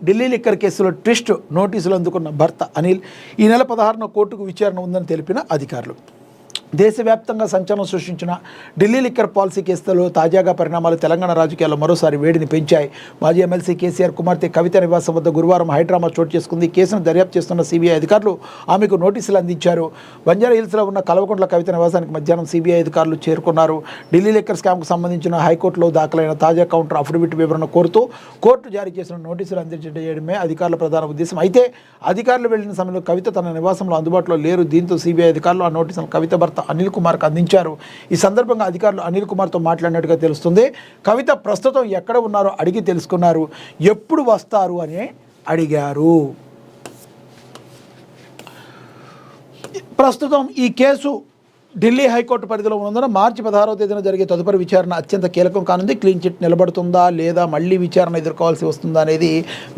Delhi liquor కేసులో twist, నోటీసులు అందుకున్న భర్త అనిల్. ఈ నెల 16న కోర్టుకు విచారణ ఉందని తెలిపిన అధికారులు. దేశవ్యాప్తంగా సంచలనం సృష్టించిన ఢిల్లీ లిక్కర్ పాలసీ కేసులో తాజాగా పరిణామాలు తెలంగాణ రాజకీయాల్లో మరోసారి వేడిని పెంచాయి. మాజీ ఎమ్మెల్సీ కేసీఆర్ కుమార్తె కవిత నివాసం వద్ద గురువారం హైడ్రామా చోటు చేసుకుంది. కేసును దర్యాప్తు చేస్తున్న సిబిఐ అధికారులు ఆమెకు నోటీసులు అందించారు. బంజారా హిల్స్లో ఉన్న కల్వకుంట్ల కవిత నివాసానికి మధ్యాహ్నం సిబిఐ అధికారులు చేరుకున్నారు. ఢిల్లీ లిక్కర్ స్కామ్కు సంబంధించిన హైకోర్టులో దాఖలైన తాజా కౌంటర్ అఫిడవిట్ వివరణ కోరుతూ కోర్టు జారీ చేసిన నోటీసులు అందించడమే అధికారుల ప్రధాన ఉద్దేశం. అయితే అధికారులు వెళ్లిన సమయంలో కవిత తన నివాసంలో అందుబాటులో లేరు. దీంతో సిబిఐ అధికారులు ఆ నోటీసులను కవిత భర్త అనిల్ కుమార్కు అందించారు. ఈ సందర్భంగా అధికారులు అనిల్ కుమార్తో మాట్లాడినట్టుగా తెలుస్తుంది. కవిత ప్రస్తుతం ఎక్కడ ఉన్నారో అడిగి తెలుసుకున్నారు. ఎప్పుడు వస్తారు అని అడిగారు. ప్రస్తుతం ఈ కేసు ఢిల్లీ హైకోర్టు పరిధిలో ఉన్నందున మార్చి 16వ తేదీన జరిగే తదుపరి విచారణ అత్యంత కీలకం కానుంది. క్లీన్ చిట్ నిలబడుతుందా లేదా మళ్ళీ విచారణ ఎదుర్కోవాల్సి వస్తుందా అనేది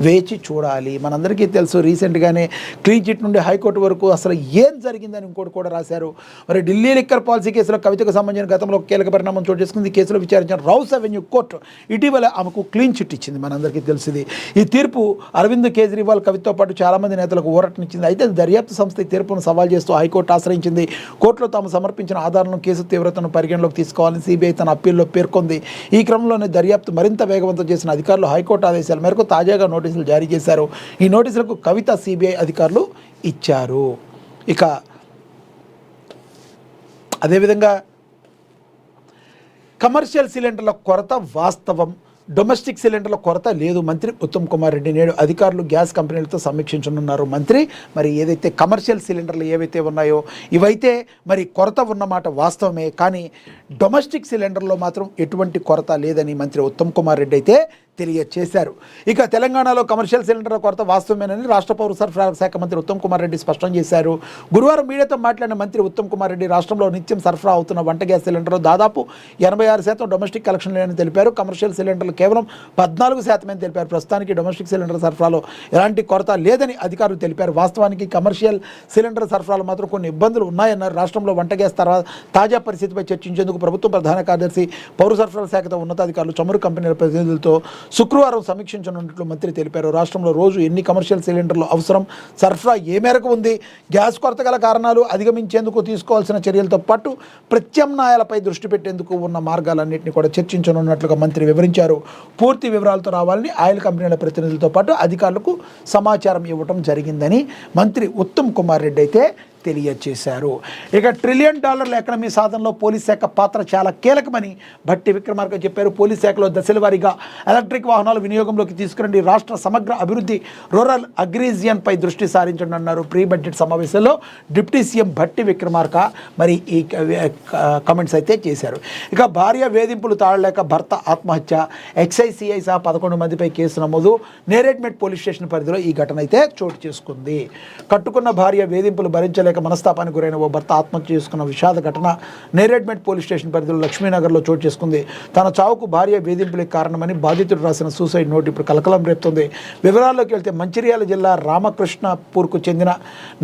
వేచి చూడాలి. మనందరికీ తెలుసు, రీసెంట్గానే క్లీన్ చిట్ నుండి హైకోర్టు వరకు అసలు ఏం జరిగిందని ఇంకోటి కూడా రాశారు. మరి ఢిల్లీ లిక్కర్ పాలసీ కేసులో కవితకు సంబంధించిన గతంలో కీలక పరిణామం చోటు చేసుకుంది. ఈ కేసులో విచారించిన రౌస్ అవెన్యూ కోర్టు ఇటీవల ఆమెకు క్లీన్ చిట్ ఇచ్చింది. మనందరికీ తెలిసింది. ఈ తీర్పు అరవింద్ కేజ్రీవాల్, కవితతో పాటు చాలామంది నేతలకు ఊరటనిచ్చింది. అయితే దర్యాప్తు సంస్థ ఈ తీర్పును సవాల్ చేస్తూ హైకోర్టు ఆశ్రయించింది. కోర్టులో తాము సమర్పించిన ఆధారాలను, కేసు తీవ్రతను పరిగణలోకి తీసుకోవాలని సిబిఐ తన అప్పీల్లో పేర్కొంది. ఈ క్రమంలోనే దర్యాప్తు మరింత వేగవంతం చేసిన అధికారులు హైకోర్టు ఆదేశాల మేరకు తాజాగా నోటీసులు జారీ చేశారు. ఈ నోటీసులకు కవిత సిబిఐ అధికారులు ఇచ్చారు. ఇక అదేవిధంగా కమర్షియల్ సిలిండర్ల కొరత వాస్తవం, డొమెస్టిక్ సిలిండర్ల కొరత లేదు. మంత్రి ఉత్తమ్ కుమార్ రెడ్డి నేడు అధికారులు గ్యాస్ కంపెనీలతో సమీక్షించనున్నారు. మంత్రి మరి ఏదైతే కమర్షియల్ సిలిండర్లు ఏవైతే ఉన్నాయో ఇవైతే మరి కొరత ఉన్నమాట వాస్తవమే, కానీ డొమెస్టిక్ సిలిండర్లో మాత్రం ఎటువంటి కొరత లేదని మంత్రి ఉత్తమ్ కుమార్ రెడ్డి అయితే తెలియజేశారు. ఇక తెలంగాణలో కమర్షియల్ సిలిండర్ల కొరత వాస్తవమేనని రాష్ట్ర పౌర సరఫరాల శాఖ మంత్రి ఉత్తమ్ కుమార్ రెడ్డి స్పష్టం చేశారు. గురువారం మీడియాతో మాట్లాడిన మంత్రి ఉత్తమ్ కుమార్ రెడ్డి రాష్ట్రంలో నిత్యం సరఫరా అవుతున్న వంట గ్యాస్ సిలిండర్లు దాదాపు 86% డొమెస్టిక్ కలెక్షన్ లేదని తెలిపారు. కమర్షియల్ సిలిండర్లు కేవలం 14% తెలిపారు. ప్రస్తుతానికి డొమెస్టిక్ సిలిండర్ సరఫరాలో ఎలాంటి కొరత లేదని అధికారులు తెలిపారు. వాస్తవానికి కమర్షియల్ సిలిండర్ సరఫరాలో మాత్రం కొన్ని ఇబ్బందులు ఉన్నాయన్నారు. రాష్ట్రంలో వంట గ్యాస్ తాజా పరిస్థితిపై చర్చించేందుకు ప్రభుత్వం ప్రధాన కార్యదర్శి, పౌర సరఫరాల శాఖతో ఉన్నతాధికారులు, చమురు కంపెనీల ప్రతినిధులతో శుక్రవారం సమీక్షించనున్నట్లు మంత్రి తెలిపారు. రాష్ట్రంలో రోజు ఎన్ని కమర్షియల్ సిలిండర్లు అవసరం, సరఫరా ఏ మేరకు ఉంది, గ్యాస్ కొరత గల కారణాలు అధిగమించేందుకు తీసుకోవాల్సిన చర్యలతో పాటు ప్రత్యామ్నాయాలపై దృష్టి పెట్టేందుకు ఉన్న మార్గాలన్నింటినీ కూడా చర్చించనున్నట్లుగా మంత్రి వివరించారు. పూర్తి వివరాలతో రావాలని ఆయిల్ కంపెనీల ప్రతినిధులతో పాటు అధికారులకు సమాచారం ఇవ్వడం జరిగిందని మంత్రి ఉత్తమ్ కుమార్ రెడ్డి అయితే తెలియజేశారు. ఇక $1 ట్రిలియన్ ఎకనమీ సాధనలో పోలీస్ శాఖ పాత్ర చాలా కీలకమని భట్టి విక్రమార్క చెప్పారు. పోలీస్ శాఖలో దశల వారీగా ఎలక్ట్రిక్ వాహనాల వినియోగంలోకి తీసుకురండి, రాష్ట్ర సమగ్ర అభివృద్ధి, రూరల్ అగ్రిజియన్పై దృష్టి సారించండి అన్నారు. ప్రీ బడ్జెట్ సమావేశంలో డిప్యూటీ సీఎం భట్టి విక్రమార్క మరి ఈ కమెంట్స్ అయితే చేశారు. ఇక భార్య వేధింపులు తాళలేక భర్త ఆత్మహత్య, ఎక్సైజ్ సిఐ సహా 11 మందిపై కేసు నమోదు. నేరేడ్మెట్ పోలీస్ స్టేషన్ పరిధిలో ఈ ఘటన అయితే చోటు చేసుకుంది. కట్టుకున్న భార్య వేధింపులు భరించలేక మనస్తాపానికి గురైన ఓ భర్త ఆత్మహత్య చేసుకున్న విషాద ఘటన నేరేడ్మెట్ పోలీస్ స్టేషన్ పరిధిలో లక్ష్మీనగర్లో చోటు చేసుకుంది. తన చావుకు భార్య వేధింపులే కారణమని బాధితుడు రాసిన సూసైడ్ నోట్ ఇప్పుడు కలకలం రేపుతుంది. వివరాల్లోకి వెళ్తే మంచిర్యాల జిల్లా రామకృష్ణపూర్కు చెందిన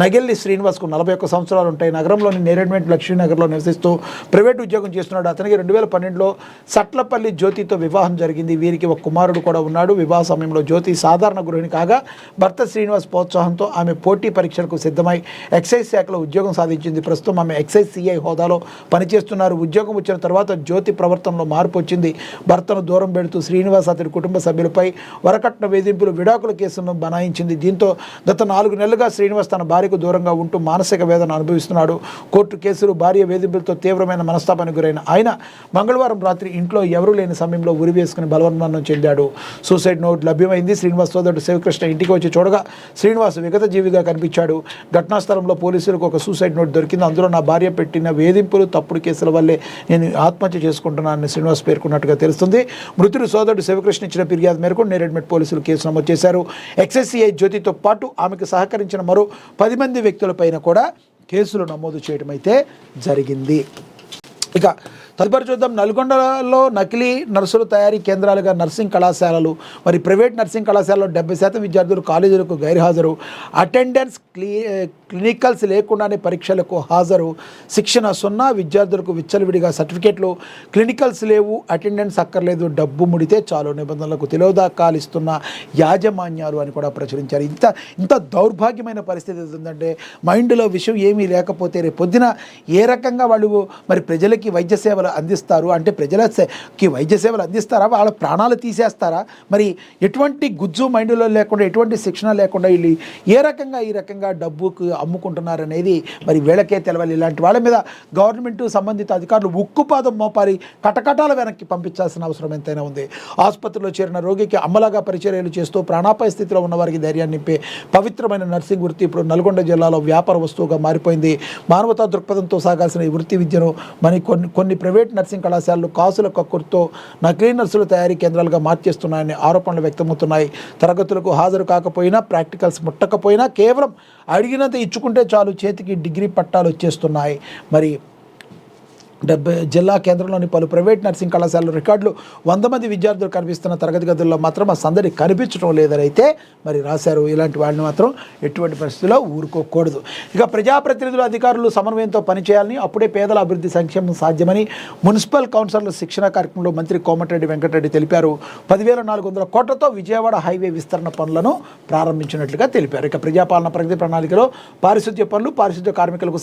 నగెల్లి శ్రీనివాస్కు 41 సంవత్సరాలు ఉంటాయి. నగరంలోని నేరేడ్మెట్ లక్ష్మీనగర్లో నివసిస్తూ ప్రైవేట్ ఉద్యోగం చేస్తున్నాడు. అతనికి 2012లో సట్లపల్లి జ్యోతితో వివాహం జరిగింది. వీరికి ఒక కుమారుడు కూడా ఉన్నాడు. వివాహ సమయంలో జ్యోతి సాధారణ గృహిణి కాగా భర్త శ్రీనివాస్ ప్రోత్సాహంతో ఆమె పోటీ పరీక్షలకు సిద్ధమై ఎక్సైజ్ శాఖలో ఉద్యోగం సాధించింది. ప్రస్తుతం ఆమె ఎక్సైజ్ సిఐ హోదాలో పనిచేస్తున్నారు. ఉద్యోగం వచ్చిన తర్వాత జ్యోతి ప్రవర్తనలో మార్పు వచ్చింది. భర్తను దూరం పెడుతూ శ్రీనివాస్ అతడి కుటుంబ సభ్యులపై వరకట్న వేధింపులు, విడాకుల కేసును బనాయించింది. దీంతో గత 4 నెలలుగా శ్రీనివాస్ తన భార్యకు దూరంగా ఉంటూ మానసిక వేదన అనుభవిస్తున్నాడు. కోర్టు కేసులు, భార్య వేధింపులతో తీవ్రమైన మనస్తాపానికి గురైన ఆయన మంగళవారం రాత్రి ఇంట్లో ఎవరూ లేని సమయంలో ఉరివేసుకుని బలవన్మరణం చెందాడు. Suicide note లభ్యమైంది. శ్రీనివాస్ సోదరుడు శివకృష్ణ ఇంటికి వచ్చి చూడగా శ్రీనివాస్ విగత జీవిగా కనిపించాడు. ఘటనా స్థలంలో పోలీసులకు ఒక సూసైడ్ నోట్ దొరికింది. అందులో నా భార్య పెట్టిన వేధింపులు, తప్పుడు కేసుల వల్లే నేను ఆత్మహత్య చేసుకుంటున్నానని శ్రీనివాస్ పేర్కొన్నట్టుగా తెలుస్తుంది. మృతుడు సోదరుడు శివకృష్ణ ఇచ్చిన ఫిర్యాదు మేరకు నేరేడ్మెట్ పోలీసులు కేసు నమోదు చేశారు. ఎక్సైజ్ సిఐ జ్యోతితో పాటు ఆమెకు సహకరించిన మరో 10 మంది వ్యక్తులపైన కూడా కేసులు నమోదు చేయడం అయితే జరిగింది. ఇక తదుపరి చూద్దాం. నల్గొండలో నకిలీ నర్సుల తయారీ కేంద్రాలుగా నర్సింగ్ కళాశాలలు. మరి ప్రైవేట్ నర్సింగ్ కళాశాలలో 70% విద్యార్థులు కాలేజీలకు గైర్హాజరు. అటెండెన్స్ క్లినికల్స్ లేకుండానే పరీక్షలకు హాజరు. శిక్షణ 0, విద్యార్థులకు విచ్చలవిడిగా సర్టిఫికేట్లు. క్లినికల్స్ లేవు, అటెండెన్స్ అక్కర్లేదు, డబ్బు ముడితే చాలు నిబంధనలకు తిలోదాకాలు ఇస్తున్న యాజమాన్యాలు అని కూడా ప్రచురించారు. ఇంత దౌర్భాగ్యమైన పరిస్థితి ఉందంటే మైండ్లో విషయం ఏమీ లేకపోతే రేపు పొద్దున ఏ రకంగా వాళ్ళు మరి ప్రజలకి వైద్య సేవలు అందిస్తారు? అంటే ప్రజలకి వైద్య సేవలు అందిస్తారా, వాళ్ళ ప్రాణాలు తీసేస్తారా? మరి ఎటువంటి గుజ్జు మైండ్లో లేకుండా, ఎటువంటి శిక్షణ లేకుండా వీళ్ళు ఈ రకంగా డబ్బుకు అమ్ముకుంటున్నారనేది మరి వీళ్ళకే తెలవాలి. ఇలాంటి వాళ్ళ మీద గవర్నమెంట్ సంబంధిత అధికారులు ఉక్కుపాదం మోపారి కటకటాల వెనక్కి పంపించాల్సిన అవసరం ఎంతైనా ఉంది. ఆసుపత్రిలో చేరిన రోగికి అమ్మలాగా పరిచర్యలు చేస్తూ ప్రాణాపాయ స్థితిలో ఉన్న వారికి ధైర్యాన్ని నింపే పవిత్రమైన నర్సింగ్ వృత్తి ఇప్పుడు నల్గొండ జిల్లాలో వ్యాపార వస్తువుగా మారిపోయింది. మానవతా దృక్పథంతో సాగాల్సిన ఈ వృత్తి విద్యను కొన్ని ప్రైవేట్ నర్సింగ్ కళాశాలలు కాసుల కక్కుర్తో నకిలీ నర్సుల తయారీ కేంద్రాలుగా మార్చేస్తున్నాయని ఆరోపణలు వ్యక్తమవుతున్నాయి. తరగతులకు హాజరు కాకపోయినా, ప్రాక్టికల్స్ ముట్టకపోయినా కేవలం అడిగినంత ఇచ్చుకుంటే చాలు చేతికి డిగ్రీ పట్టాలు వచ్చేస్తున్నాయి. మరి జిల్లా కేంద్రంలోని పలు ప్రైవేట్ నర్సింగ్ కళాశాలలో రికార్డులు 100 మంది విద్యార్థులు కనిపిస్తున్న తరగతి గదుల్లో మాత్రం ఆ సందడి కనిపించడం లేదని అయితే మరి రాశారు. ఇలాంటి వాళ్ళని మాత్రం ఎటువంటి పరిస్థితుల్లో ఊరుకోకూడదు. ఇక ప్రజాప్రతినిధులు, అధికారులు సమన్వయంతో పనిచేయాలని, అప్పుడే పేదల అభివృద్ధి సంక్షేమం సాధ్యమని మున్సిపల్ కౌన్సిలర్ల శిక్షణ కార్యక్రమంలో మంత్రి కోమటిరెడ్డి వెంకటరెడ్డి తెలిపారు. 10,400 కోట్లతో విజయవాడ హైవే విస్తరణ పనులను ప్రారంభించినట్లుగా తెలిపారు. ఇక ప్రజాపాలన ప్రగతి ప్రణాళికలో పారిశుద్ధ్య పనులు, పారిశుద్ధ్య కార్మికులకు